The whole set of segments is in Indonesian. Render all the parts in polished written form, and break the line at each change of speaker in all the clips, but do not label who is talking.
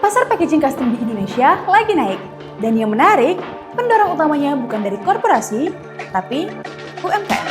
Pasar packaging custom di Indonesia lagi naik. Dan yang menarik, pendorong utamanya bukan dari korporasi, tapi UMKM.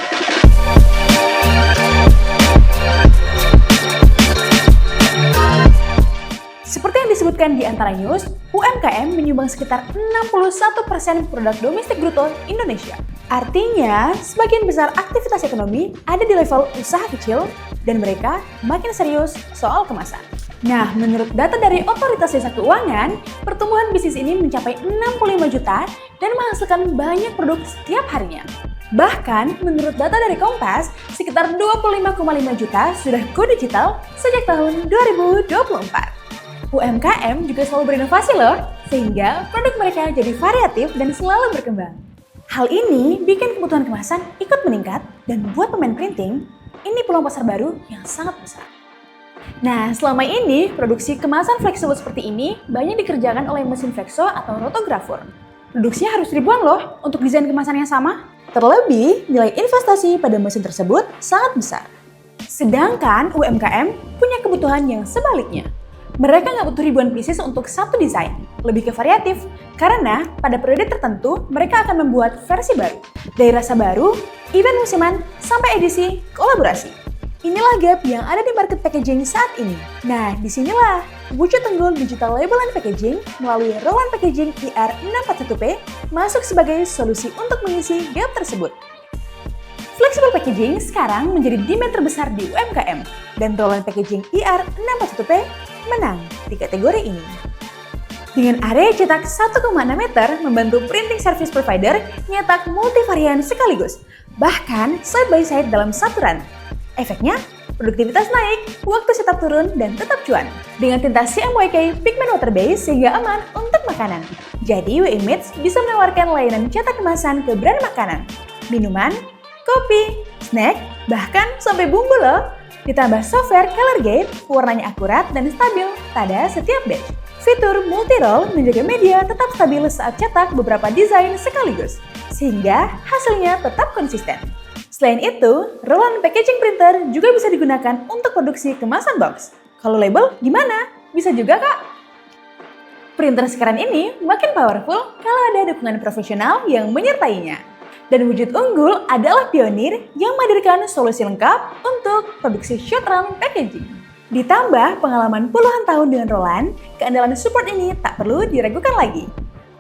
Seperti yang disebutkan di antara news, UMKM menyumbang sekitar 61% produk domestik bruto Indonesia. Artinya, sebagian besar aktivitas ekonomi ada di level usaha kecil dan mereka makin serius soal kemasan. Nah, menurut data dari Otoritas Jasa Keuangan, pertumbuhan bisnis ini mencapai 65 juta dan menghasilkan banyak produk setiap harinya. Bahkan, menurut data dari Kompas, sekitar 25,5 juta sudah go digital sejak tahun 2024. UMKM juga selalu berinovasi loh, sehingga produk mereka jadi variatif dan selalu berkembang. Hal ini bikin kebutuhan kemasan ikut meningkat dan buat pemain printing, ini peluang pasar baru yang sangat besar. Nah, selama ini produksi kemasan fleksibel seperti ini banyak dikerjakan oleh mesin flexo atau rotografur. Produksinya harus ribuan loh untuk desain kemasan yang sama. Terlebih, nilai investasi pada mesin tersebut sangat besar. Sedangkan UMKM punya kebutuhan yang sebaliknya. Mereka nggak butuh ribuan pieces untuk satu desain, lebih ke variatif, karena pada periode tertentu mereka akan membuat versi baru. Dari rasa baru, event musiman, sampai edisi kolaborasi. Inilah gap yang ada di market packaging saat ini. Nah, disinilah wujud unggul digital label and packaging melalui Roland Packaging IR641P masuk sebagai solusi untuk mengisi gap tersebut. Flexible packaging sekarang menjadi demand terbesar di UMKM, dan Roland Packaging IR641P menang di kategori ini. Dengan area cetak 1,6 meter, membantu printing service provider nyetak multivarian sekaligus, bahkan side by side dalam satu run. Efeknya, produktivitas naik, waktu setup turun, dan tetap cuan. Dengan tinta CMYK pigment water base sehingga aman untuk makanan. Jadi, WIMAGE bisa menawarkan layanan cetak kemasan ke brand makanan, minuman, kopi, snack, bahkan sampai bumbu loh. Ditambah software color gate, warnanya akurat dan stabil pada setiap batch. Fitur multi-roll menjaga media tetap stabil saat cetak beberapa desain sekaligus, sehingga hasilnya tetap konsisten. Selain itu, Roland Packaging Printer juga bisa digunakan untuk produksi kemasan box. Kalau label gimana? Bisa juga kak? Printer sekarang ini makin powerful kalau ada dukungan profesional yang menyertainya. Dan wujud unggul adalah pionir yang menghadirkan solusi lengkap untuk produksi short run packaging. Ditambah pengalaman puluhan tahun dengan Roland, keandalan support ini tak perlu diragukan lagi.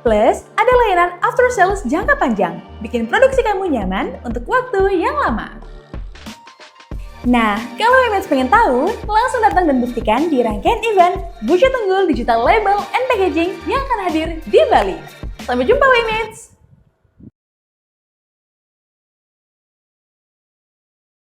Plus, ada layanan after sales jangka panjang, bikin produksi kamu nyaman untuk waktu yang lama. Nah, kalau WIMAGE pengen tahu, langsung datang dan buktikan di rangkaian event Wujud Unggul Digital Label and Packaging yang akan hadir di Bali. Sampai jumpa WIMAGE!